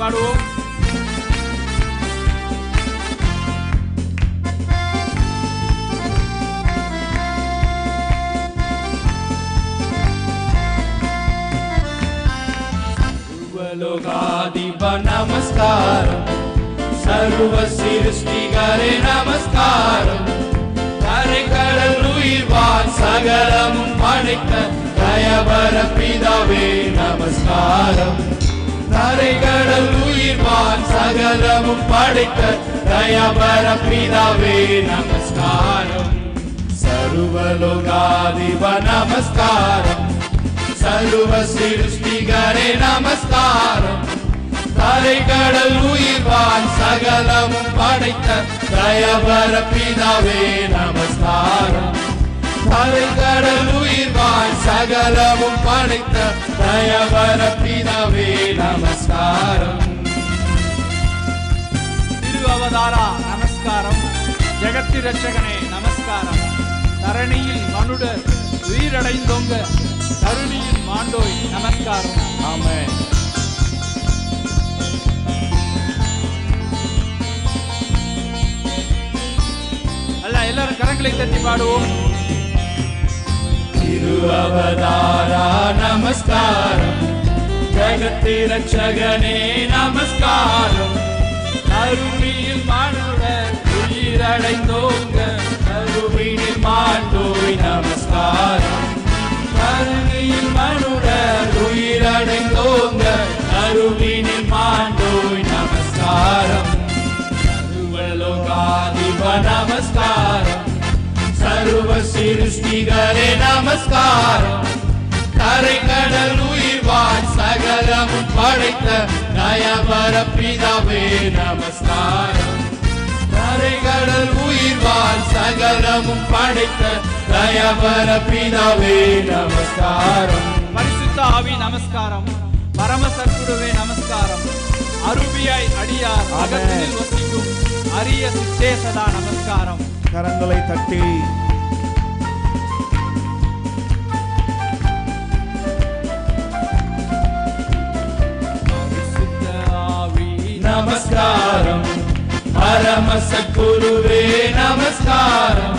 பாடுவோம். सर्वलोकाधिप नमस्कारम, सर्व சிருஷ்டிகரே நமஸ்காரம். கரை கடல் உயிர்வான் சகலமும் படைத்த தயவர பிதாவே நமஸ்காரம். கரை கடல் உயிர்வான் சகலமும் படைத்த தயவர பிதாவே நமஸ்காரம். सर्वलोकाधिप நமஸ்காரம், सर्व சிருஷ்டிகரே நமஸ்காரம். கரை கடல் உயிர்வான் சகலமும் படைத்த தயவர பிதாவே நமஸ்காரம். கரை கடல் உயிர்வான் சகலமும் படைத்த தயவர பிதாவே நமஸ்காரம். திருஅவதாரா நமஸ்காரம். ஜெகத்தி ரட்சகனே நமஸ்காரம். தரணியில் மனுடர் உயிரடைந்தோங்க தருணியில் மாண்டோய் நமஸ்காரம். ஆமென். எல்லாரும் கரங்களை தட்டி பாடுவோம். திருஅவதாரா நமஸ்காரம், ஜெகத்தி ரட்சகனே நமஸ்காரம். தருணியில் மானுடர் உயிரடைந்தோங்க தருணியில் மாண்டோய் நமஸ்காரம். தருணியில் மனுடர் உயிரடைந்தோங்க தருணியில் மாண்டோய் நமஸ்காரம். सर्वलोकाधिप நமஸ்காரம், सर्व சிருஷ்டிகரே நமஸ்காரம். கரை கடல் உயிர்வான் சகலமும் படைத்த தயவர பிதாவே நமஸ்காரம். கரை கடல் உயிர்வான் சகலமும் படைத்த தயவர பிதாவே நமஸ்காரம். பரிசுத்த ஆவி நமஸ்காரம். பரம சத்குருவே நமஸ்காரம். அருவியாய் அடியார் அகத்தினில் வசிக்கும் அரிய சித்தேசதா நமஸ்காரம். கரங்களை தட்டி பரிசுத்த ஆவி நமஸ்காரம், பரம சத்குருவே நமஸ்காரம்.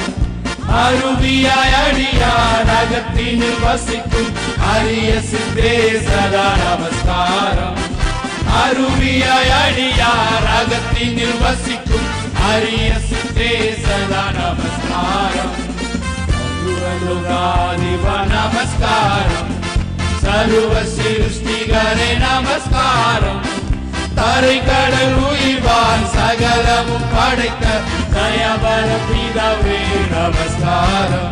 அருவியாய் அடியார் அகத்தினில் வசிக்கும் அரிய சித்தேசதா நமஸ்காரம். அருவியாய் அடியார் அகத்தினில் வசிக்கும் அரிய சித்தேசதா நமஸ்காரம். सर्वलोकाधिप நமஸ்காரம், सर्व சிருஷ்டிகரே நமஸ்காரம். கரை கடல் உயிர்வான் சகலமும் படைத்த தயவர பிதாவே நமஸ்காரம்.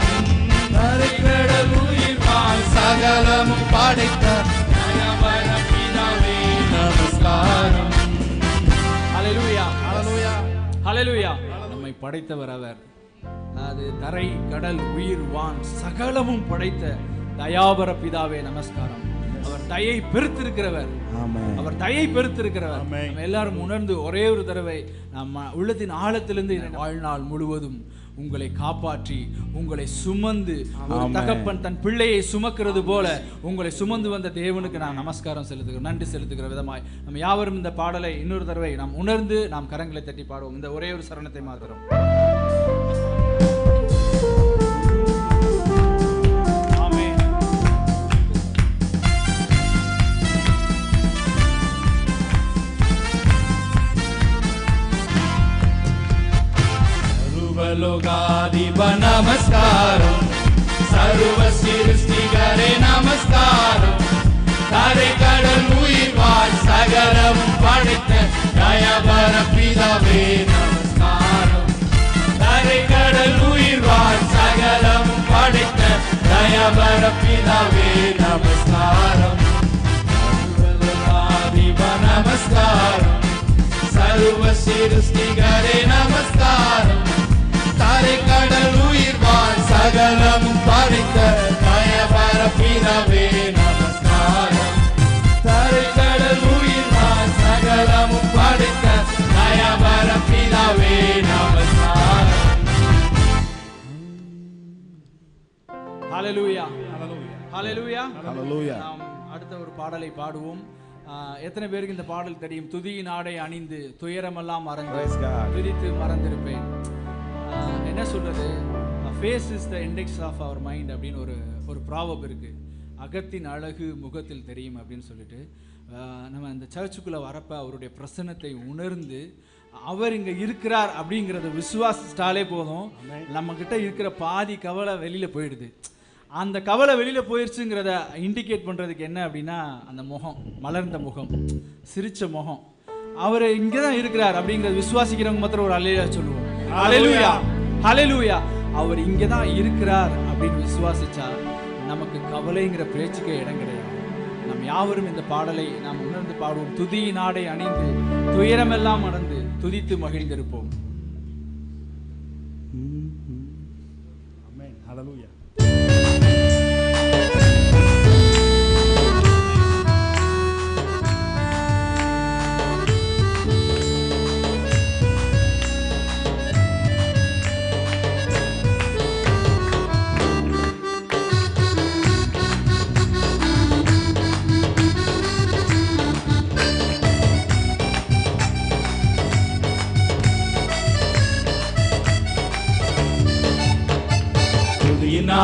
கரை கடல் உயிர்வான் சகலமும் படைத்த தயவர பிதாவே நமஸ்காரம். ஹல்லேலூயா ஹல்லேலூயா ஹல்லேலூயா. நம்மை படைத்தவர் அவர். அது தரை கடல் உயிர் வான் சகலமும் படைத்த தயாபர பிதாவே நமஸ்காரம். அவர் தயை பெருத்திருக்கிறவர். அவர் தயை பெருத்திருக்கிறவர். நம்ம எல்லாரும் உணர்ந்து ஒரே ஒரு தடவை நம்ம உள்ளத்தின் ஆழத்திலிருந்து வாழ்நாள் முழுவதும் உங்களை காப்பாற்றி உங்களை சுமந்து ஒரு தகப்பன் தன் பிள்ளையை சுமக்கிறது போல உங்களை சுமந்து வந்த தேவனுக்கு நாம் நமஸ்காரம் செலுத்துகிறோம், நன்றி செலுத்துகிற விதமாய் நம்ம யாவரும் இந்த பாடலை இன்னொரு தடவை நாம் உணர்ந்து நாம் கரங்களை தட்டி பாடுவோம். இந்த ஒரே ஒரு சரணத்தை மாத்திரம். सर्वलोकाधिप நமஸ்காரம், सर्व சிருஷ்டிகரே நமஸ்காரம். கரை கடல் உயிர்வான் சகலமும் படைத்த தயவர பிதாவே நமஸ்காரம். கரை கடல் உயிர்வான் சகலமும் படைத்த தயவர பிதாவே நமஸ்காரம். सर्वलोकाधिप நமஸ்காரம், सर्व சிருஷ்டிகரே நமஸ்காரம். கரை கடல் உயிர்வான் சகலமும் படைத்த தயவர பிதாவே நமஸ்காரம். கரை கடல் உயிர்வான் சகலமும் படைத்த தயவர பிதாவே நமஸ்காரம். ஹல்லேலூயா ஹல்லேலூயா ஹல்லேலூயா. நாம் அடுத்த ஒரு பாடலை பாடுவோம். எத்தனை பேருக்கு இந்த பாடல் தெரியும்? துதியின் ஆடை அணிந்து துயரமெல்லாம் மறந்து Praise God. துதித்து மறந்திருப்பேன். என்ன சொல்றது? Face is the index of our mind அப்படின்னு ஒரு ப்ராவர்ப் இருக்கு. அகத்தின் அழகு முகத்தில் தெரியும் அப்படின்னு சொல்லிட்டு, நம்ம இந்த சர்ச்சுக்குள்ளே வரப்போ அவருடைய பிரசன்னத்தை உணர்ந்து அவர் இங்கே இருக்கிறார் அப்படிங்கிறத விசுவாசிட்டாலே போதும், நம்மக்கிட்ட இருக்கிற பாதி கவலை வெளியில் போயிடுது. அந்த கவலை வெளியில் போயிடுச்சுங்கிறத இண்டிகேட் பண்ணுறதுக்கு என்ன அப்படின்னா, அந்த முகம், மலர்ந்த முகம், சிரிச்ச முகம், அவர் இங்கே தான் இருக்கிறார் அப்படிங்கிறத விசுவாசிக்கிறவங்க மாத்திரம் ஒரு அல்லேலூயா சொல்லுவோம். அல்லேலூயா, அல்லேலூயா. அவர் இங்கே தான் இருக்கிறார் அப்படின்னு விசுவாசிச்சா நமக்கு கவலைங்கிற பேச்சுக்கே இடம் கிடையாது. நம் யாவரும் இந்த பாடலை நாம் உணர்ந்து பாடுவோம். துதியின் ஆடை அணிந்து துயரமெல்லாம் மறந்து துதித்து மகிழ்ந்திருப்போம். Amen. Hallelujah.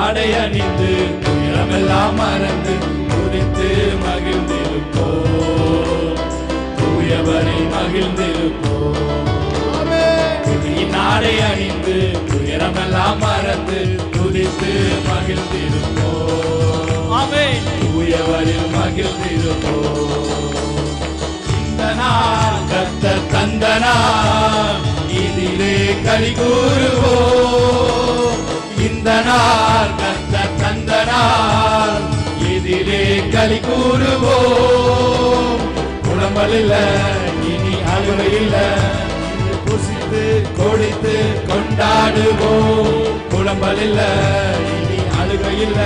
ஆடை அணிந்து துயரமெல்லாம் மறந்து துதித்து மகிழ்ந்திருப்போம், தூயவரை மகிழ்ந்திருப்போம். துதியின் ஆடை அணிந்து துயரமெல்லாம் மறந்து துதித்து மகிழ்ந்திருப்போம், தூயவரில் மகிழ்ந்திருப்போம். இந்த நாள் கர்த்தர் தந்த நாள், இதிலே களி கூறுவோம். இந்த நாள் கர்த்தர் தந்த நாள், இதிலே களி கூறுவோம். புலம்பல் இல்ல, இனி அழுகை இல்ல, புசித்து கொடித்து கொண்டாடுவோம். புலம்பல் இல்ல, இனி அழுகை இல்ல,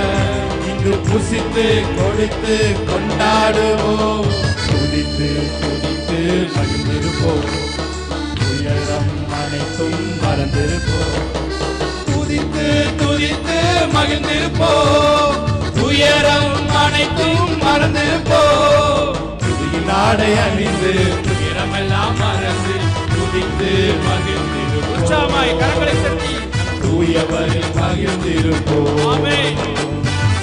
இங்கு புசித்து கொடித்து கொண்டாடுவோம். துதித்து துதித்து மகிழ்ந்திருப்போம், துயரம் அனைத்தும் மறந்திருப்போம். துதித்து துதித்து மகிழ்ந்திருப்போம், துயரம் அனைத்தும் மறந்திருப்போம். துதியின் ஆடை அணிந்து துயரமெல்லாம் மறந்து துதித்து மகிழ்ந்திருப்போம். உற்சாகமாய் கரங்களை தட்டி தூயவரில் மகிழ்ந்திருப்போம். ஆமென்.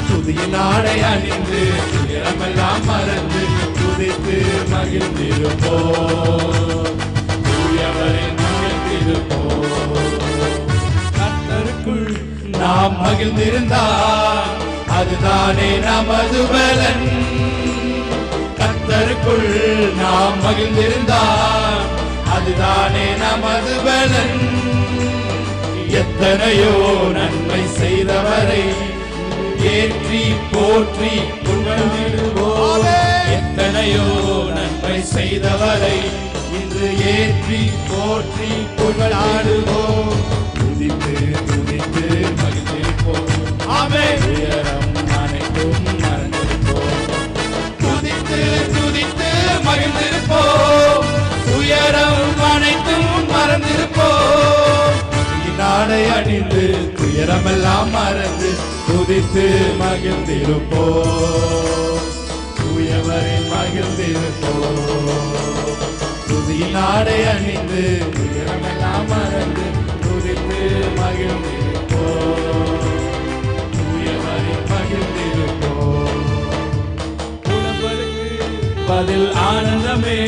துதியின் ஆடை அணிந்து துயரமெல்லாம் மறந்து துதித்து மகிழ்ந்திருப்போம், தூயவரில் மகிழ்ந்திருப்போம். கர்த்தருக்குள் நாம் மகிழ்ந்திருந்தால் அதுதானே நமது பலன். கர்த்தருக்குள் நாம் மகிழ்ந்திருந்தால் அதுதானே நமது பலன். எத்தனையோ நன்மை செய்தவரை ஏற்றி போற்றி புகழ்ந்திடுவோம். எத்தனையோ நன்மை செய்தவரை இன்று ஏற்றி போற்றி புகழாடுவோம். துதித்து துதித்து மகிழ்ந்திருப்போம். ஆமென். துயரம் அனைத்தும் மறந்திருப்போம். துதித்து துதித்து மகிழ்ந்திருப்போம், துயரம் அனைத்தும் மறந்திருப்போம். ஆடை அணிந்து துயரமெல்லாம் மறந்து துதித்து மகிழ்ந்திருப்போம், தூயவரில் மகிழ்ந்திருப்போம். துதியின் ஆடை அணிந்து துயரமெல்லாம் மறந்து துதித்து மகிழ்ந்திருப்போம், தூயவரில் மகிழ்ந்திருப்போம். பதில் ஆனந்தமே,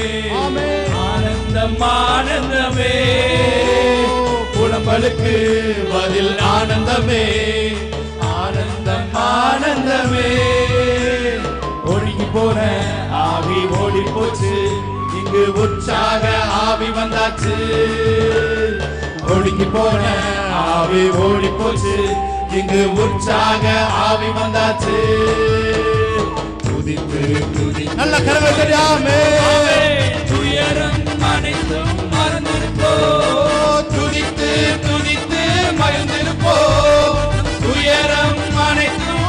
ஆனந்தம் ஆனந்தமே. புலம்பலுக்கு பதில் ஆனந்தமே, ஆனந்தம் ஆனந்தமே. ஒழுகி போன ஆவி ஓடி போச்சு, இங்கு உற்சாக ஆவி வந்தாச்சு. ஒழுகி போன ஆவி ஓடி போச்சு, இங்கு உற்சாக ஆவி வந்தாச்சு. துதித்து துதி நல்ல கரவை தெரியாமே. துயரம் அனைத்தும் மறந்திருப்போம், துதித்து துதித்து மகிழ்ந்திருப்போம். துயரம் அனைத்தும்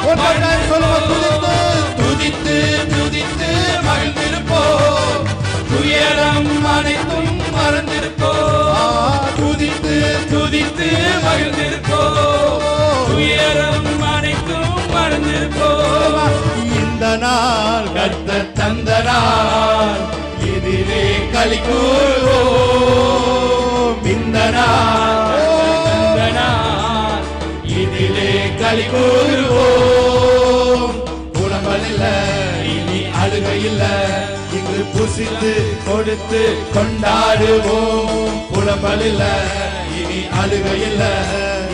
துதித்து துதித்து மகிழ்ந்திருப்போம், துயரம் அனைத்தும் மறந்திருப்போம். துதித்து துதித்து மகிழ்ந்திருப்போம், துயரம் அனைத்தும் மறந்திருப்போம். இந்த நாள் கர்த்தர் தந்த நாள் இதிலே களி கூறுவோம். இந்த நாள் தந்த நாள் இதிலே களி கூறுவோம். புலம்பல் இல்ல இனி அழுகை இல்ல, இங்கு புசித்து கொடுத்து கொண்டாடுவோம். புலம்பல் இல்ல இனி அழுகை இல்ல,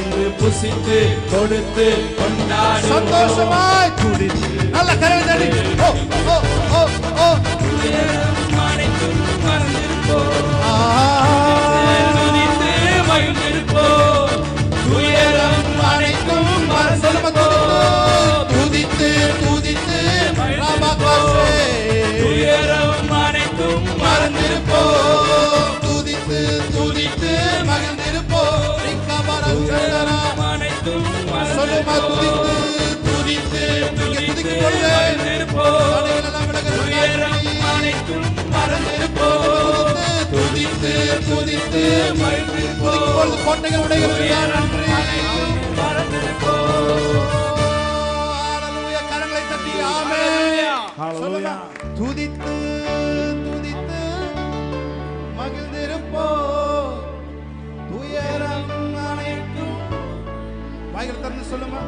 இங்கு புசித்து கொடுத்து கொண்டாடுவோம். சந்தோஷமாய் குடித்து நல்ல கரங்களை தட்டி ஓ ஓ ஓ ஓ அனைத்தும் மறந்திருப்போம், துதித்து மகிழ்ந்திருப்போம். துயரம் அனைத்தும் மறந்திருப்போம். துதித்து துதித்து துயரம் அனைத்தும் மறந்திருப்போம். துதித்து துதித்து மகிழ்ந்திருப்போம். அனைத்தும் சொல்லுமா துதித்து துதித்து துதித்துக் கொண்டு அனைத்தும் மறந்திருப்போம். துதித்து துதித்து மகிழ்ந்திருப்போம். கோட்டைகள் உடைகிறது கரங்களை தட்டி ஆமென் சொல்லுங்க. துதித்து துதித்து மகிழ்ந்திருப்போம். துயரம் அனைத்தும் வாய்களை திறந்து சொல்லுமா.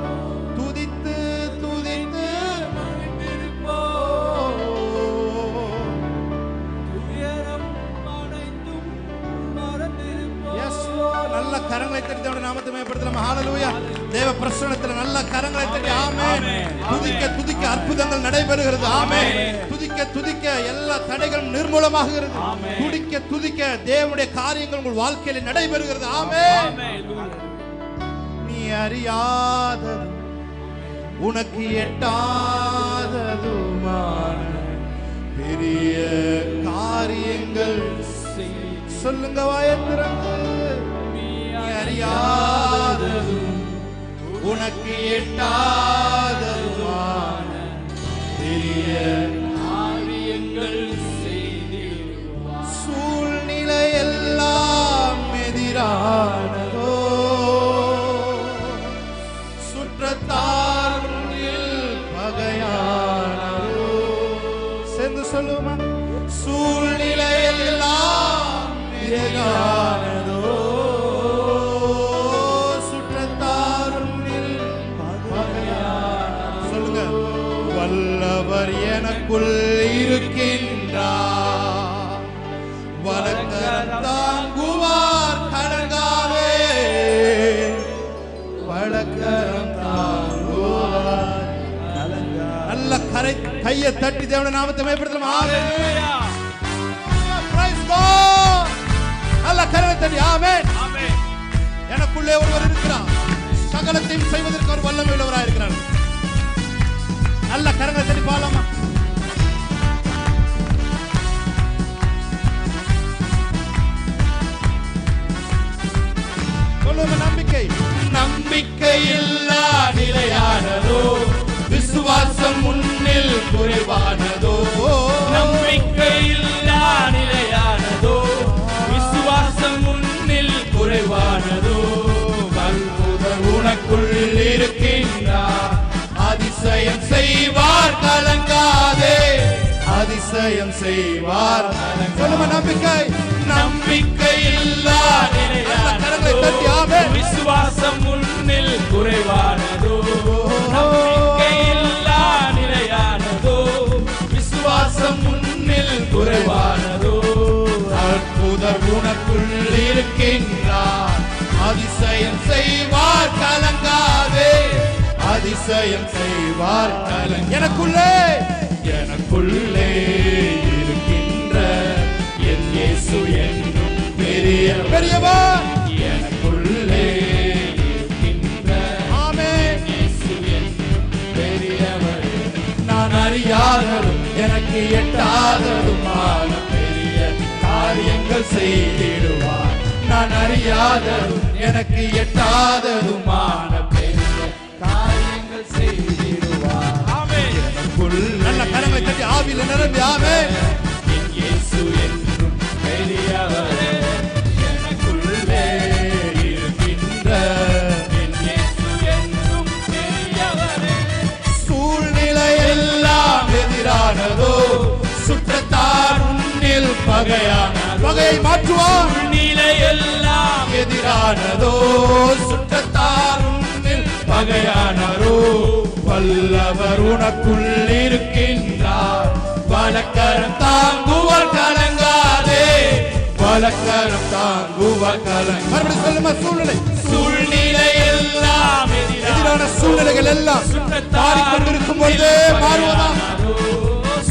துதித்து துதித்து மகிழ்ந்திருப்போம். துயரம் அனைத்தும் மறந்திருப்போம். Yes, Lord. நல்ல கரங்களை தட்டி தேவனுடைய நாமத்தை மேம்படுத்தலாம். ஹalleluya. தேவ பிரசன்னத்தில் நல்ல கரங்களை தட்டி ஆமென். துதிக்க துதிக்க அற்புதங்கள் நடைபெறுகிறது. ஆமென். துதிக்க துதிக்க எல்லா தடைகளும் நிர்மூலமாகிறது. துதிக்க துதிக்க தேவனுடைய காரியங்கள் உங்கள் வாழ்க்கையில நடைபெறுகிறது. ஆமென். நீ அறியாதது உனக்கு எட்டாததுமான பெரிய காரியங்கள் சொல்லுங்க வாயத்திறந்து. நீ அறியாததும் உனக்கு எட்டாததுமான பெரிய காரியங்கள் செய்திடுவார். சூழ்நிலை எல்லாம் எதிரானதோ, சுற்றத்தார் முன்னில் பகையானதோ. சேர்ந்து சொல்லுமா. சூழ்நிலை எல்லாம் எதிரானதோ, சுற்றத்தார் முன்னில் பகையானதோ. சொல்லுங்க. வல்லவர் எனக்குள் இருக்கின்றார், வலக்கரம் தாங்குவார் கலங்காதே. வலக்கரம் தாங்குவார் கலங்காதே. நல்ல கையை தட்டி தேவனுடைய நாமத்தை மேம்படுத்தலாம். ஹalleluya. Praise God. நல்ல கரங்களை தட்டி ஆமென். ஆமென். எனக்குள்ளே ஒருவர் இருக்கிறார், சகலத்தையும் செய்வதற்கு ஒரு வல்லமை உள்ளவராக இருக்கிறார். நல்ல கரங்களை தட்டி பாடலாமா. சொல்லுங்க. நம்பிக்கை நம்பிக்கை இல்லா நிலையானதோ, விசுவாசம் முன்னில் குறைவானதோ. நம்பிக்கை இல்லா நிலையானதோ, விசுவாசம் முன்னில் குறைவானதோ. வல்லவர் உனக்குள் இருக்கின்றார், அதிசயம் செய்வார் கலங்காதே. அதிசயம் செய்வார். சொல்லுங்க. நம்பிக்கை நம்பிக்கை இல்லா கரங்களை தட்டி ஆமென். விசுவாசம் முன்னில் குறைவானதோ, நம்பிக்கை இல்லா நிலையானதோ. விசுவாசம் முன்னில் குறைவானதோ. அற்புதர் உனக்குள் இருக்கின்றார், அதிசயம் செய்வார் கலங்காதே. அதிசயம் செய்வார் கலங்க. எனக்குள்ளே எனக்குள்ளே இருக்கின்ற என் இயேசு என்னும் பெரியவர். எனக்குள்ளே இருக்கின்ற ஆமென் இயேசு என்னும் பெரியவர். நான் அறியாததும் எனக்கு எட்டாததுமான பெரிய காரியங்கள் செய்திடுவார். நான் அறியாததும் எனக்கு எட்டாததுமான பெரிய காரியங்கள் செய்திடுவார். ஆமென். நல்ல கரங்களை தட்டி ஆவியில நிரம்பி ஆமென். என் இயேசு என்றும் பெரியவரே, எனக்குள்ளே இருக்கின்ற என் இயேசு என்றும் பெரியவரே. சூழ்நிலை எல்லாம் எதிரானதோ, நிலையை மாற்றுவார். நிலையெல்லாம் எதிரானதோ சுற்றத்தார் உன்னில் பகையானரோ வல்லவர் உனக்குள் இருக்கின்றார். வலக்கரம் தாங்குவார் கலங்காதே, வலக்கரம் தாங்குவார் கலங்காதே. மறுபடியும் சொல்லுமா, சூழ்நிலை எல்லாம் எதிரான சூழ்நிலைகள் எல்லாம் மாறிக்கொண்டிருக்கும் பொழுதே மாறுவதா?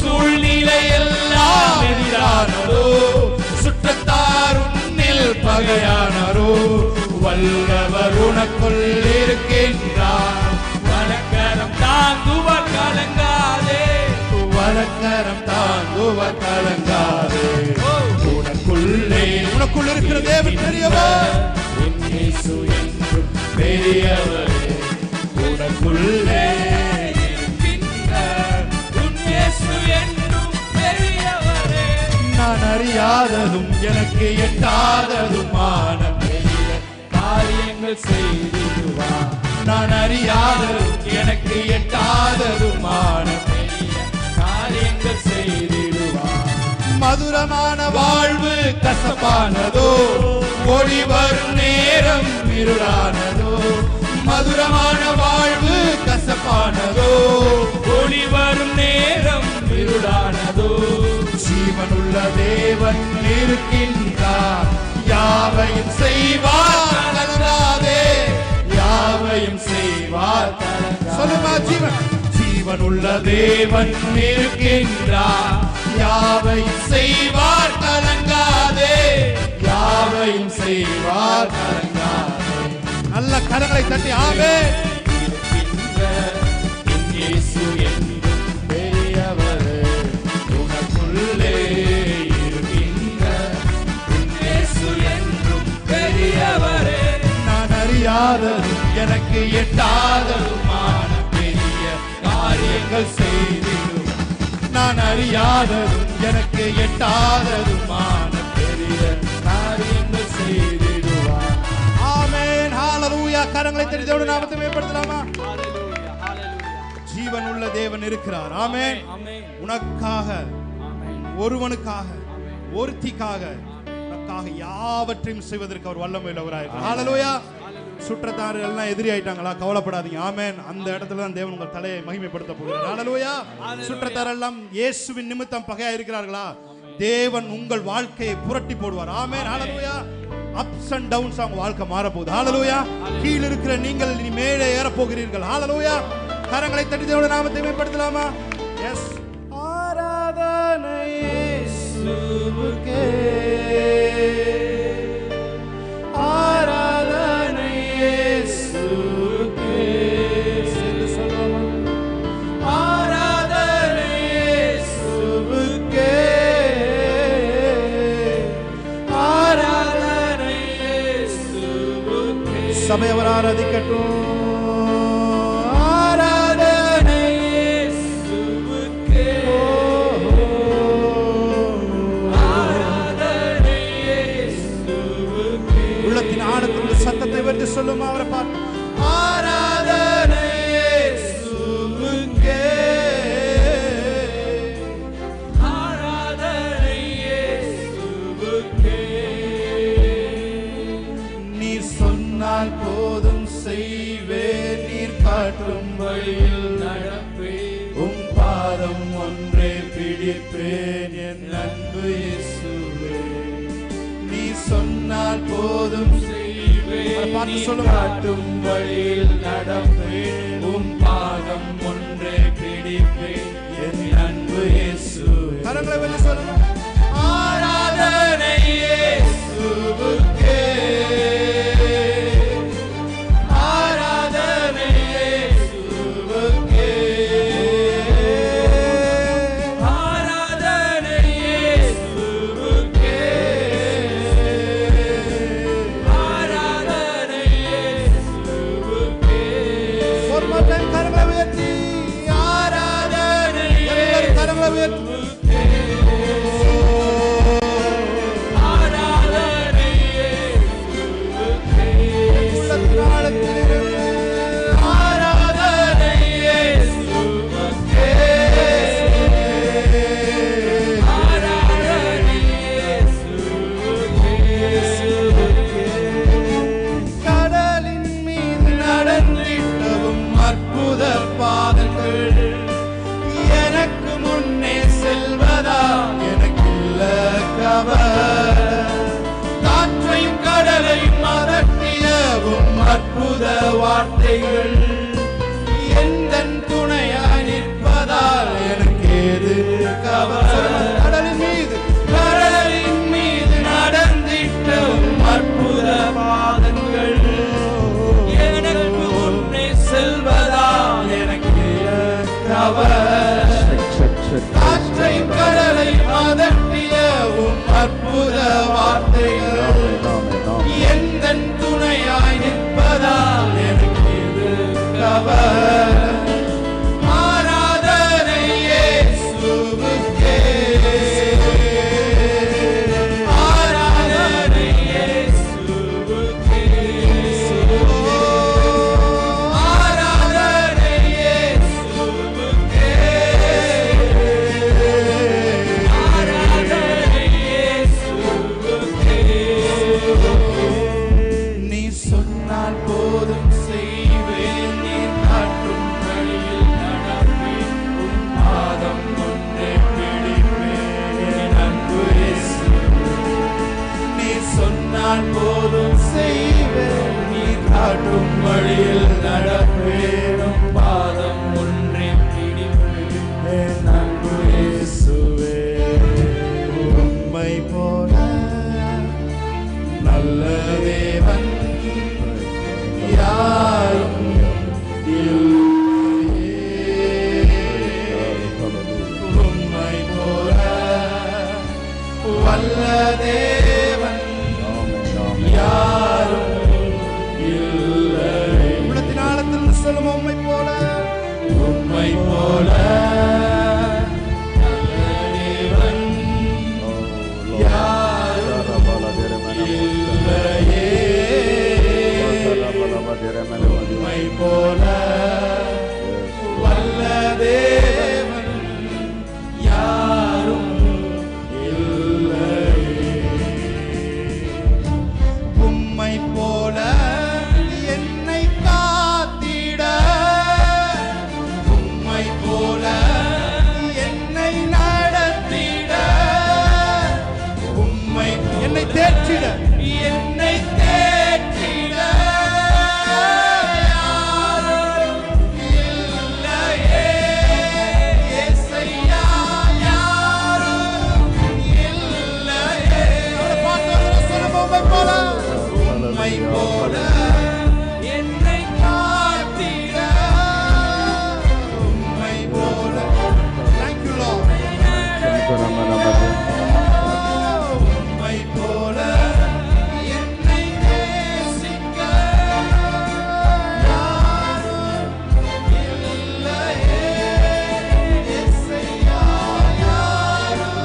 சூழ்நிலை எல்லாம் எதிரானதோ சுற்றத்தார் உன்னில் பகையானரோ வல்லவர் உனக்குள் இருக்கின்றார். வலக்கரம் தாங்குவார் கலங்காதே, வலக்கரம் தாங்குவார் கலங்காதே. உனக்குள் இருக்கிற தேவன் பெரியவர், என் இயேசு என்றும் பெரியவரே. உனக்குள்ளே இருக்கின்றார் உன் இயேசு என்றும் பெரியவரே. நான் அறியாததும் எனக்கு எட்டாததுமான பெரிய காரியங்கள் செய்திடுவார். நான் அறியாததும் எனக்கு எட்டாததுமான பெரிய காரியங்கள் செய்திடுவார். மதுரமான வாழ்வு கசப்பானதோ, ஓடி வரும் நேரம் இருளானதோ. மதுரமான வாழ்வு கசப்பானதோ, ஒளி வரும் நேரம் இருளானதோ. ஜீவனுள்ள தேவன் இருக்கின்றார், யாவையும் செய்வார் கலங்காதே, யாவையும் செய்வார். சொல்லுமா, ஜீவனுள்ள தேவன் இருக்கின்றார், யாவையும் செய்வார் கலங்காதே, யாவையும் செய்வார் கலங்காதே. நல்ல கரங்களை தட்டி ஆமென். இருக்கின்ற என் இயேசு என்றும் பெரியவரே. உனக்குள்ளே இருக்கின்ற என் இயேசு என்றும் பெரியவரே. நான் அறியாததும் எனக்கு எட்டாததுமான பெரிய காரியங்கள் செய்திடும். நான் அறியாததும் எனக்கு எட்டாததுமான பெரிய காரியங்கள் செய்திடுவார். ஆமென், ஹalleluya. கரங்களை தட்டி தேவனுடைய நாமத்தை மேம்படுத்தலாமா? ஹalleluya ஹalleluya. ஜீவனுள்ள தேவன் இருக்கிறார். ஆமென். உனக்காக, ஒருவனுக்காக, ஒருத்திக்காக, உனக்காக யாவற்றையும் செய்வதற்கு அவர் வல்லமை உள்ளவராய். ஹalleluya. சுற்றத்தார் எல்லாம் எதிரி ஆயிட்டாங்களா? கவலைப்படாதீங்க. ஆமென். அந்த இடத்துல தான் தேவன் உங்கள் தலையை மகிமைப்படுத்த போகிறார். ஹalleluya. சுற்றத்தார் எல்லாம் இயேசுவின் நிமித்தம் பகையா இருக்கிறார்களா? தேவன் உங்கள் வாழ்க்கையை புரட்டி போடுவார். ஆமென். ஹalleluya. அப்ஸ் அண்ட் டவுன்ஸ் அவங்க வாழ்க்கை மாற போகுது. ஹalleluya. கீழ இருக்கிற நீங்கள் இனி மேலே ஏற போகிறீர்கள். ஹalleluya. கரங்களை தட்டி தேவனுடைய நாமத்தை மேம்படுத்தலாமா? எஸ். ஆராதனை இயேசுவுக்கே, ஆராதனை இயேசுவுக்கே. சேர்ந்து சொல்லுவோமா? ஆராதனை இயேசுவுக்கே, ஆராதனை இயேசுவுக்கே. சபை அவர் ஆராதிக்கட்டும். ஆராதனை இயேசுவுக்கே. ஆராதனை இயேசுவுக்கே. உள்ளத்தின் ஆழத்திலுள்ள சத்தத்தை வென்று சொல்லுமா? அவரை பார்த்து ஆராதனை இயேசுவுக்கே, ஆராதனை இயேசுவுக்கே. நீர் சொன்னால் போதும் செய்வேன், நீர் காட்டும் வழியில் நடப்பேன். உம் பாதம் ஒன்றே பிடிப்பேன் என் அன்பு இயேசுவே. நீ சொன்னால் போதும் செய்வேன். பார்த்து நீ சொல்லுங்க. காட்டும் வழியில் நடப்பேன். உம் பாதம் ஒன்றே பிடிப்பேன் என் அன்பு இயேசுவே. கரங்களை வென்று சொல்லுங்க. ஆராதனை இயேசுவுக்கே, ஆராதனை இயேசுவுக்கே, ஆராதனை இயேசுவுக்கே, ஆராதனை இயேசுவுக்கே. வார்த்தைகள் எந்தன் துணையாய் நிற்பதால் எனக்கு ஏது கவலை. கடலின் மீது நடந்திட்டும் அற்புத பாதங்கள் எனக்கு முன்னே செல்வதால் எனக்கு கவலை. காற்றை கடலை அதட்டிய உம் அற்புத வார்த்தைகள் எந்தன் துணையாய் நிற்பதால் எனக்கு இது கவலை. ஆராதனை இயேசுவுக்கே, ஆராதனை இயேசுவுக்கே, ஆராதனை இயேசுவுக்கே, ஆராதனை இயேசுவுக்கே. நீ சொன்னால் போதும் செய்வேன், நீ காட்டும் வழியில் நடப்பேன், உன் பாதம் ஒன்றே பிடிப்பேன் என் அன்பு இயேசுவே. நீ சொன்னால் போதும் செய்வேன், நீ காட்டும் வழியில் நடப்பேன், உன் பாதம் ஒன்றே பிடிப்பேன் என் அன்பு இயேசுவே. உம்மை போல நல்ல தேவன் யாரும் இல்லையே. உம்மை போல வல்ல தேவன் யாரும் இல்லை. உள்ளத்தின் ஆழத்தில் சொல்லும் உம்மை போல, உம்மை போல நல்ல தேவன் யாரும் இல்லையே. உம்மை போல வல்ல தேவன் யாரும் இல்லையே. உம்மை போல என்னை காத்திட, உம்மை போல என்னை நடத்திட, உம்மை என்னை தேற்றிட, என்னை தேற்றிட யாரும் இல்லையே. இயேசையா யாரும் இல்லையே. சொல்லும் உம்மை போல, உம்மை போல என்னை காத்திட, உம்மை போல Thank you, Lord. உம்மை போல என்னை நேசிக்க யாரும் இல்லையே. இயேசையா யாரும்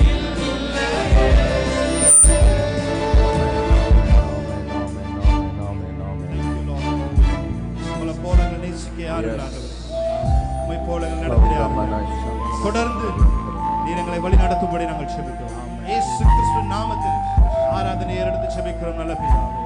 இல்லையே. உம்மை போல எங்களை நேசிக்க யாரும் இல்லை ஆண்டவரே. உம்மை போல எங்களை நடத்திட யாரும் இல்லை. தொடர்ந்து நீர் எங்களை வழி நடத்தும்படி நாங்கள் செபிக்கிறோம். இயேசு கிறிஸ்து நாமத்தில் ஆராதனை ஏறெடுத்து செபிக்கிறோம் நல்ல பிதாவே.